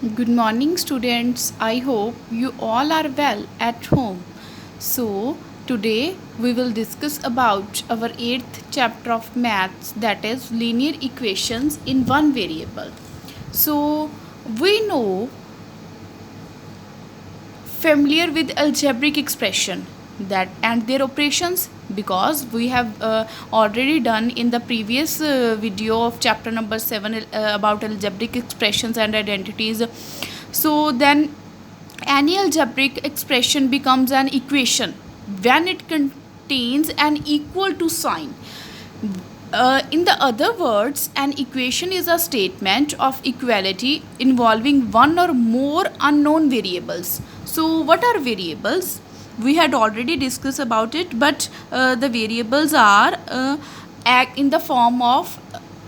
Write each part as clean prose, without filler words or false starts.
Good morning, students. I hope you all are well at home. So, today we will discuss about our eighth chapter of maths, that is linear equations in one variable. So, we know familiar with algebraic expression that and their operations, because we have already done in the previous video of chapter number 7 about algebraic expressions and identities. So then any algebraic expression becomes an equation when it contains an equal to sign. In the other words, an equation is a statement of equality involving one or more unknown variables. So, what are variables? We had already discussed about it, but the variables are in the form of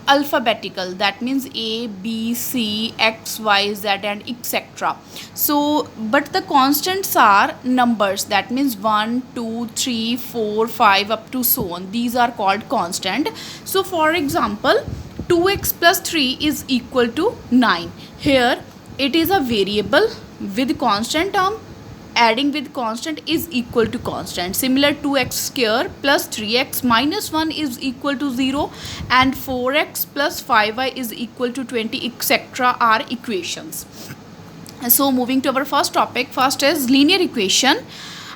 alphabetical, that means a b c x y z and etc. So but the constants are numbers, that means 1 2 3 4 5 up to so on. These are called constant. So for example, 2x plus 3 is equal to 9. Here it is a variable with constant term. Adding with constant is equal to constant. Similar, 2x square plus 3x minus 1 is equal to 0, and 4x plus 5y is equal to 20, etc. are equations. So moving to our first topic, first is linear equation.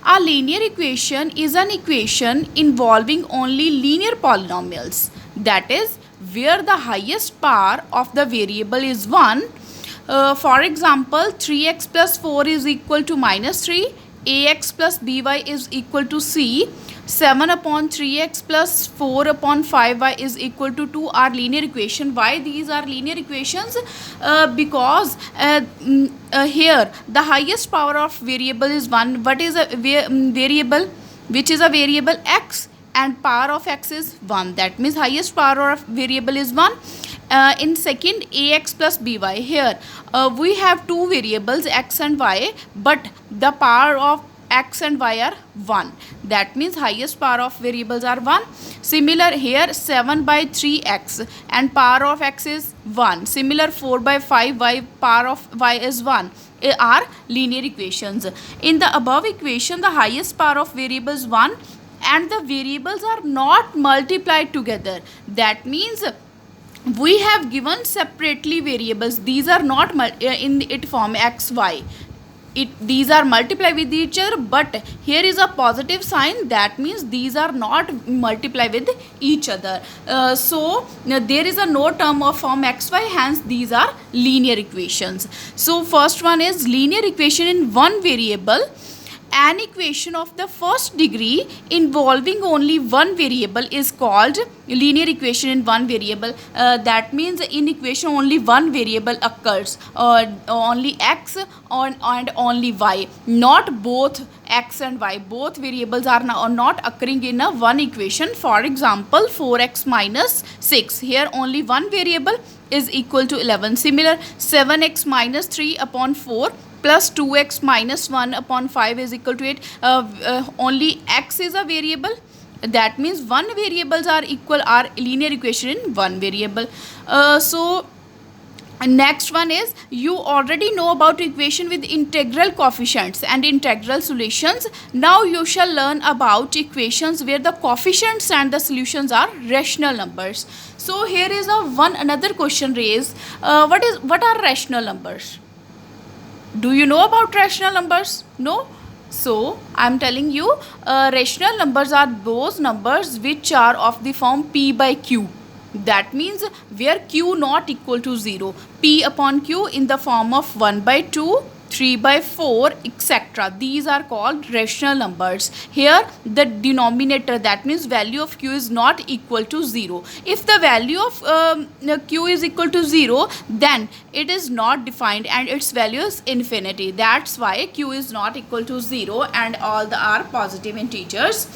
A linear equation is an equation involving only linear polynomials, that is where the highest power of the variable is 1. For example, 3x plus 4 is equal to minus 3, ax plus by is equal to c, 7 upon 3x plus 4 upon 5y is equal to 2 are linear equation. Why these are linear equations? Because here the highest power of variable is 1. What is a variable? Which is a variable? X, and power of x is 1. That means highest power of variable is 1. In second, ax plus by, here we have two variables x and y, but the power of x and y are 1. That means highest power of variables are 1. Similar here, 7 by 3x and power of x is 1. Similar, 4 by 5y, power of y is 1 are linear equations. In the above equation, the highest power of variable is 1 and the variables are not multiplied together. That means we have given separately variables. These are not in it form x y. These are multiplied with each other, but here is a positive sign. That means these are not multiplied with each other. So there is a no term of form xy, hence these are linear equations. So first one is linear equation in one variable. An equation of the first degree involving only one variable is called linear equation in one variable. That means in equation only one variable occurs, only x and only y, not both x and y. Both variables are not occurring in a one equation. For example, 4x minus 6, here only one variable is equal to 11. Similar, 7x minus 3 upon 4 plus 2x minus 1 upon 5 is equal to 8. Only x is a variable. That means one variables are equal, are linear equation in one variable. So next one is, you already know about equation with integral coefficients and integral solutions. Now you shall learn about equations where the coefficients and the solutions are rational numbers. So here is another question raised. What are rational numbers? Do you know about rational numbers? No? So, I am telling you, rational numbers are those numbers which are of the form p by q. That means where q not equal to 0. P upon q in the form of 1 by 2, 3 by 4, etc. These are called rational numbers. Here the denominator, that means value of q is not equal to 0. If the value of q is equal to 0, then it is not defined and its value is infinity. That's why q is not equal to 0 and all the are positive integers.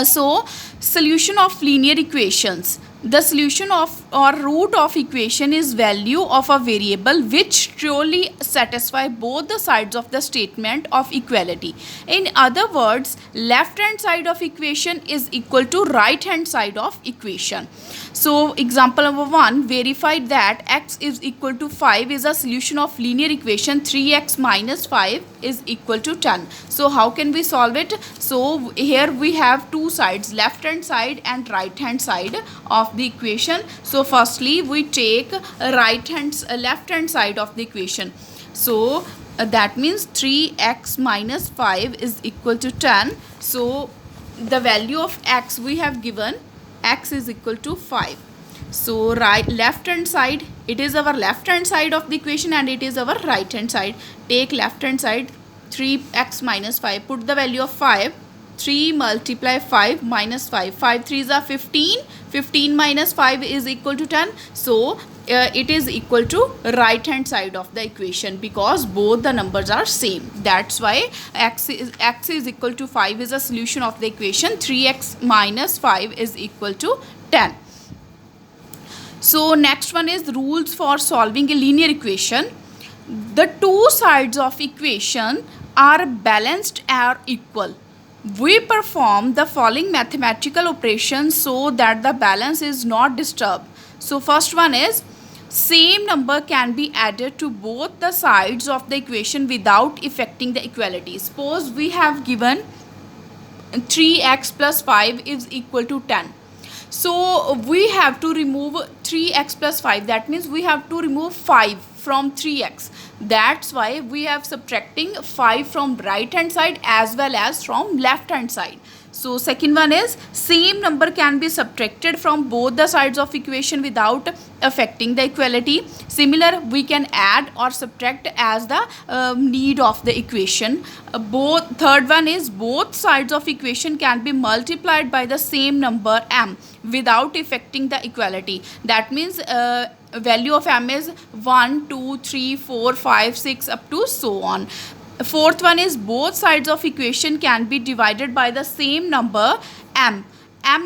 So solution of linear equations. The solution of or root of equation is value of a variable which truly satisfy both the sides of the statement of equality. In other words, left hand side of equation is equal to right hand side of equation. So example number 1, verified that x is equal to 5 is a solution of linear equation 3x minus 5 is equal to 10. So how can we solve it? So here we have two sides, left hand side and right hand side of the equation. So firstly we take left hand side of the equation. So that means 3x minus 5 is equal to 10. So the value of x we have given, x is equal to 5. So left hand side, it is our left hand side of the equation and it is our right hand side. Take left hand side, 3x minus 5, put the value of 5, 3 multiply 5 minus 5, 5 3s are 15, 15 minus 5 is equal to 10. So it is equal to right hand side of the equation because both the numbers are same. That's why x is equal to 5 is a solution of the equation 3x minus 5 is equal to 10. So next one is rules for solving a linear equation. The two sides of equation are balanced or equal. We perform the following mathematical operations so that the balance is not disturbed. So first one is, same number can be added to both the sides of the equation without affecting the equality. Suppose we have given 3x plus 5 is equal to 10. So we have to remove 3x plus 5. That means we have to remove 5 from 3x. That's why we have subtracting 5 from right hand side as well as from left hand side. So second one is, same number can be subtracted from both the sides of equation without affecting the equality. Similar, we can add or subtract as the need of the equation. Third one is, both sides of equation can be multiplied by the same number m without affecting the equality. That means value of m is 1, 2, 3, 4, 5, 6 up to so on. Fourth one is, both sides of equation can be divided by the same number m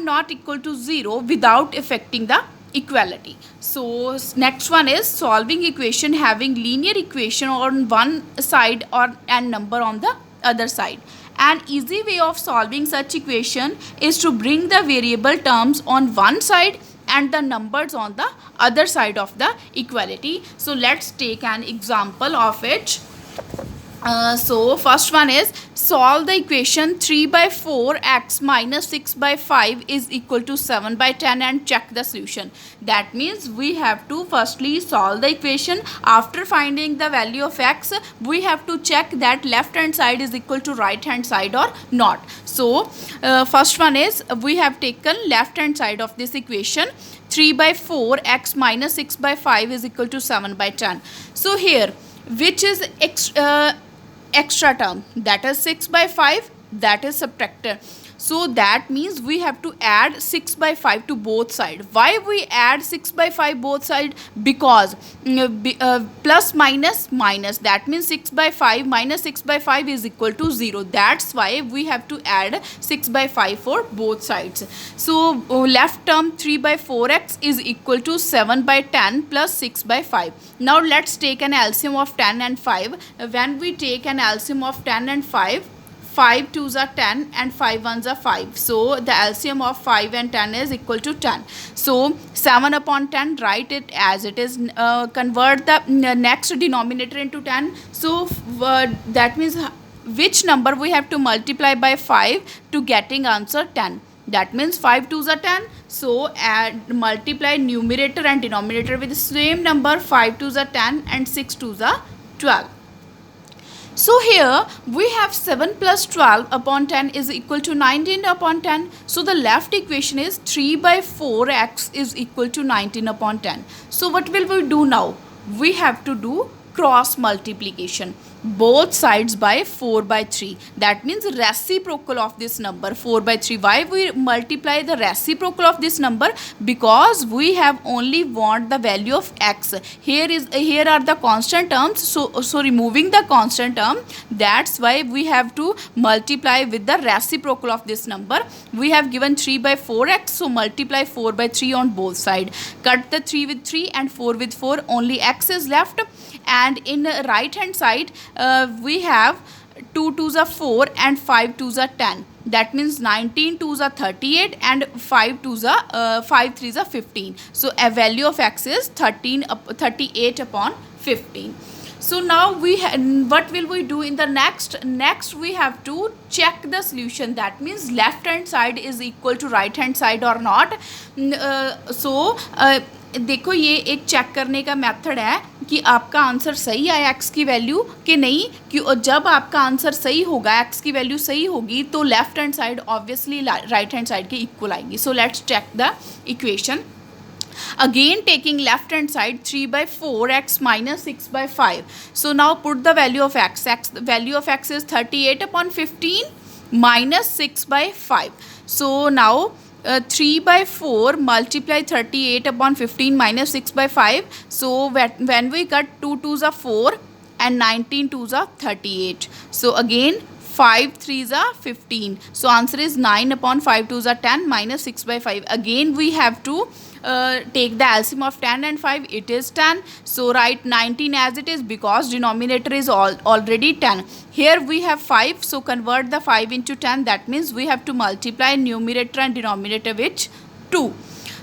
not equal to 0 without affecting the equality. So next one is, solving equation having linear equation on one side or and number on the other side. An easy way of solving such equation is to bring the variable terms on one side and the numbers on the other side of the equality. So let's take an example of it. So first one is, solve the equation 3 by 4 x minus 6 by 5 is equal to 7 by 10 and check the solution. That means we have to firstly solve the equation. After finding the value of x, we have to check that left hand side is equal to right hand side or not. So first one is, we have taken left hand side of this equation, 3 by 4 x minus 6 by 5 is equal to 7 by 10. So here, which is extra term, that is 6 by 5, that is subtracted. So that means we have to add 6 by 5 to both sides. Why we add 6 by 5 both sides? Because plus minus minus, that means 6 by 5 minus 6 by 5 is equal to 0. That's why we have to add 6 by 5 for both sides. So left term 3 by 4x is equal to 7 by 10 plus 6 by 5. Now let's take an LCM of 10 and 5. When we take an LCM of 10 and 5, 5 2s are 10 and 5 1s are 5. So the LCM of 5 and 10 is equal to 10. So 7 upon 10, write it as it is. Convert the next denominator into 10. So that means which number we have to multiply by 5 to getting answer 10. That means 5 2s are 10. So multiply numerator and denominator with the same number. 5 2s are 10 and 6 2s are 12. So here we have 7 plus 12 upon 10 is equal to 19 upon 10. So the left equation is 3 by 4x is equal to 19 upon 10. So what will we do now? We have to do cross multiplication, both sides by 4 by 3. That means reciprocal of this number 4 by 3. Why we multiply the reciprocal of this number? Because we have only want the value of x. Here are the constant terms, so removing the constant term, that's why we have to multiply with the reciprocal of this number. We have given 3 by 4x, so multiply 4 by 3 on both sides. Cut the 3 with 3 and 4 with 4, only x is left. And in the right hand side we have 2 2s are 4 and 5 2s are 10. That means 19 2s are 38 and 5 3s are 15. So a value of x is 38 upon 15. So now what will we do in the next we have to check the solution. That means left hand side is equal to right hand side or not. देखो ये एक check करने का method है कि आपका answer सही आया एक्स की वैल्यू कि नहीं, कि जब आपका आंसर सही होगा, एक्स की वैल्यू सही होगी, तो left hand side obviously right hand side के इक्वल आएगी. So let's check the equation. Again taking left hand side 3 by 4x minus 6 by 5. So now put the value of x. The value of x is 38 upon 15 minus 6 by 5. So now 3 by 4 multiply 38 upon 15 minus 6 by 5. So when we cut 2 2s are 4 and 19 2s are 38. So again 5 3s are 15. So answer is 9 upon 5 2s are 10 minus 6 by 5. Again we have to take the LCM of 10 and 5. It is 10. So write 19 as it is because denominator is already 10. Here we have 5. So convert the 5 into 10. That means we have to multiply numerator and denominator with 2.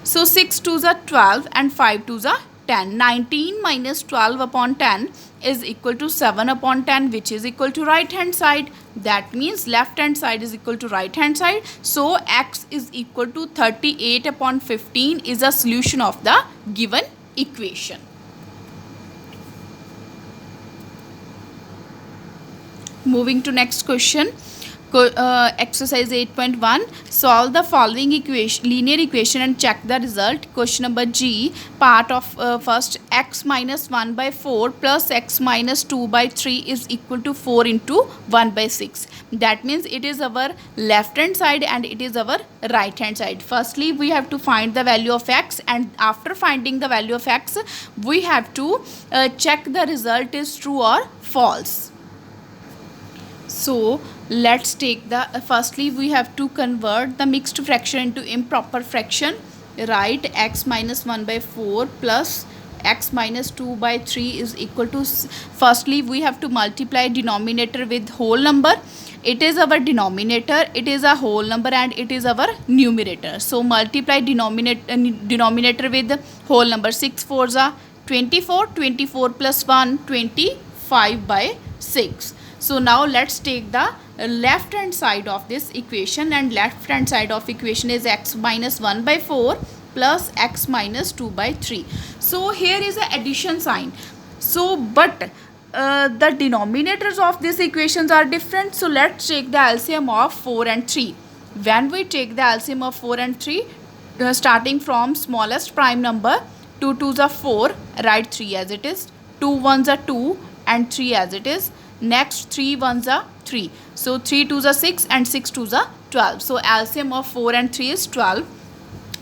So 6 2s are 12 and 5 2s are 10. 19 minus 12 upon 10 is equal to 7 upon 10, which is equal to right hand side. That means left hand side is equal to right hand side. So x is equal to 38 upon 15 is a solution of the given equation. Moving to next question. Exercise 8.1. Solve the following linear equation and check the result. Question number G. Part of first, x minus 1 by 4 plus x minus 2 by 3 is equal to 4 into 1 by 6. That means it is our left hand side and it is our right hand side. Firstly, we have to find the value of x, and after finding the value of x, we have to check the result is true or false. So let's take the firstly we have to convert the mixed fraction into improper fraction. Write x minus 1 by 4 plus x minus 2 by 3 is equal to, firstly we have to multiply denominator with whole number. It is our denominator, it is a whole number, and it is our numerator. So multiply denominator with whole number. 6 4s are 24, 24 plus 1 25 by 6. So now let's take the left hand side of this equation, and left hand side of equation is x minus 1 by 4 plus x minus 2 by 3. So here is a addition sign. So but the denominators of these equations are different. So let's take the LCM of 4 and 3. When we take the LCM of 4 and 3, starting from smallest prime number, 2 2s are 4, write 3 as it is, 2 1s are 2 and 3 as it is. Next 3 1s are 3. So 3 2s are 6 and 6 2s are 12. So LCM of 4 and 3 is 12.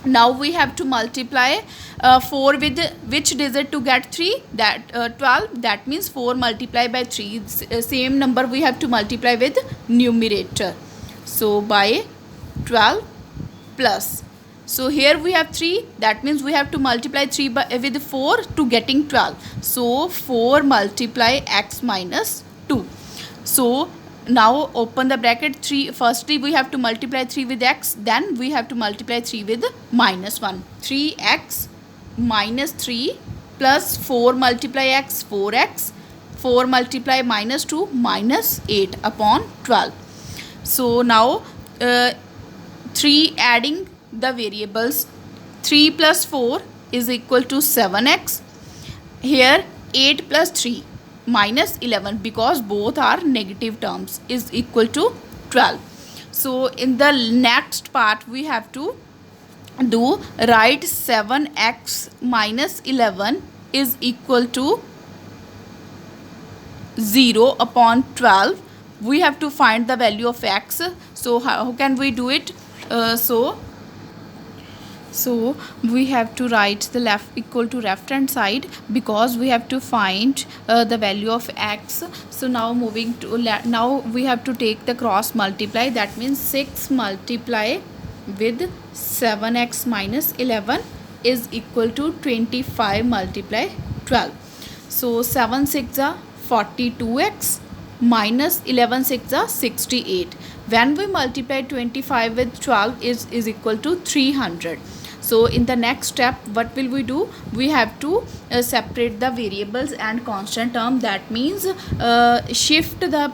Now we have to multiply 4 with which digit to get 3? That 12. That means 4 multiplied by 3. Same number we have to multiply with numerator. So by 12 plus. So here we have 3. That means we have to multiply 3 with 4 to getting 12. So 4 multiply x minus 2. So now open the bracket. 3, firstly we have to multiply 3 with x, then we have to multiply 3 with minus 1. 3x minus 3 plus 4 multiply x, 4x, 4 multiply minus 2, minus 8 upon 12. So now 3 adding the variables, 3 plus 4 is equal to 7x. Here 8 plus 3 minus 11, because both are negative terms, is equal to 12. So in the next part we have to do, write 7x minus 11 is equal to 0 upon 12. We have to find the value of x. So how can we do it? So we have to write the left equal to left hand side, because we have to find the value of x. So now moving to now we have to take the cross multiply. That means 6 multiply with 7x minus 11 is equal to 25 multiply 12. So 7 6 are 42x minus 11 6 are 68. When we multiply 25 with 12 is equal to 300. So in the next step, what will we do? We have to separate the variables and constant term. That means shift the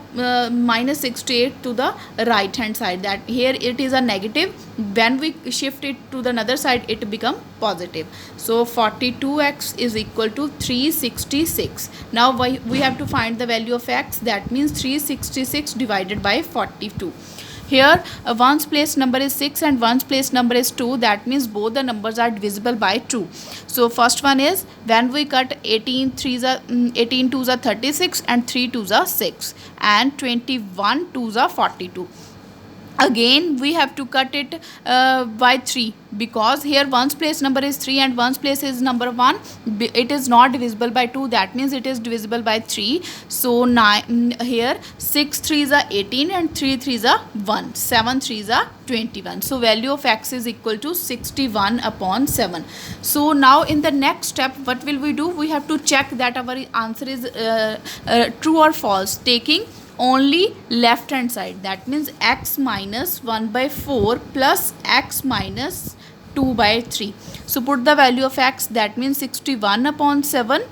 minus 68 to the right hand side. That here it is a negative. When we shift it to the other side, it become positive. So 42x is equal to 366. Now we have to find the value of x. That means 366 divided by 42. Here ones place number is 6 and ones place number is 2. That means both the numbers are divisible by 2. So first one is, when we cut 18 3s are 18 2s are 36 and 3 2s are 6 and 21 2s are 42. Again we have to cut it by 3, because here ones place number is 3 and ones place is number 1. It is not divisible by 2. That means it is divisible by 3. So here 6 3s are 18 and 3 3s are 1. 7 3s are 21. So value of x is equal to 61 upon 7. So now in the next step, what will we do? We have to check that our answer is true or false, taking only left hand side. That means x minus 1 by 4 plus x minus 2 by 3. So put the value of x. That means 61 upon 7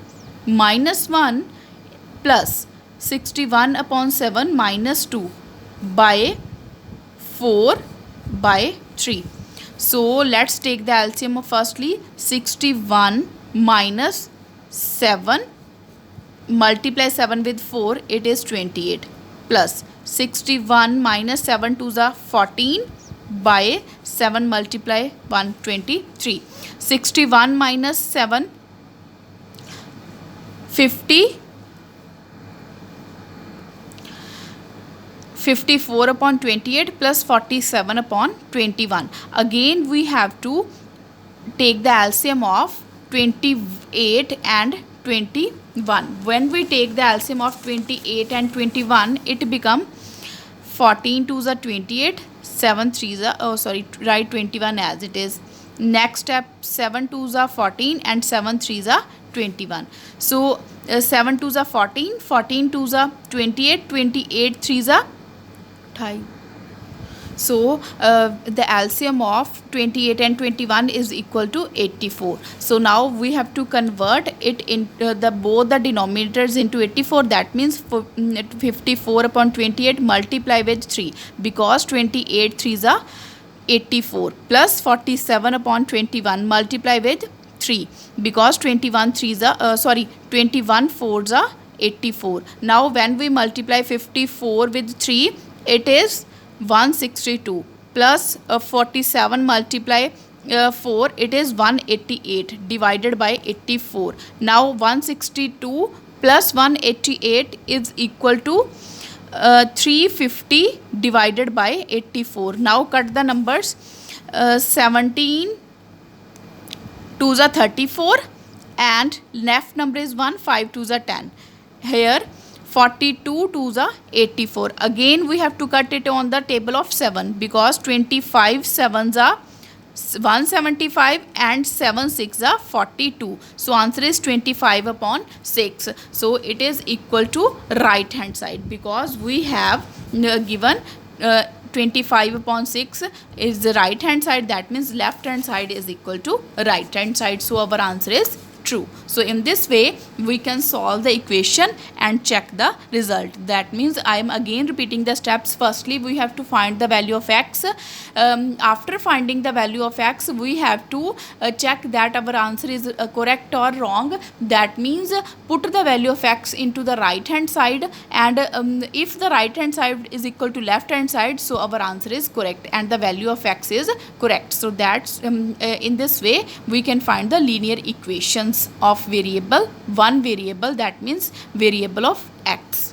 minus 1 plus 61 upon 7 minus 2 by 4 by 3. So let's take the LCM of firstly 61 minus 7 multiply 7 with 4, it is 28, plus 61 minus 7 2s are 14 by 7 multiply 1, 23. 61 minus 7 50, 54 upon 28 plus 47 upon 21. Again we have to take the LCM of 28 and 21. When we take the LCM of 28 and 21, it become 14 2s are 28, 7 3s are write 21 as it is. Next step, 7 2s are 14 and 7 3s are 21. So 7 2s are 14, 14 2s are 28, 28 3s are 28. So the LCM of 28 and 21 is equal to 84. So now we have to convert it into both the denominators into 84. That means 54 upon 28 multiply with 3, because 28 3s are 84, plus 47 upon 21 multiply with 3, because 21 4s are 84. Now when we multiply 54 with 3, it is 162, plus 47 multiply 4, it is 188 divided by 84. Now 162 plus 188 is equal to 350 divided by 84. Now cut the numbers. 17 2s are 34 and left number is 1, 5 2s are 10. Here 42 2s are 84. Again we have to cut it on the table of 7, because 25 7s are 175 and 7 6 are 42. So answer is 25 upon 6. So it is equal to right hand side, because we have given 25 upon 6 is the right hand side. That means left hand side is equal to right hand side. So our answer is true. So in this way we can solve the equation and check the result. That means I am again repeating the steps. Firstly we have to find the value of x. After finding the value of x, we have to check that our answer is correct or wrong. That means put the value of x into the right hand side, and if the right hand side is equal to left hand side, so our answer is correct and the value of x is correct. So that's in this way we can find the linear equations. expressions of variable, one variable, that means variable of x.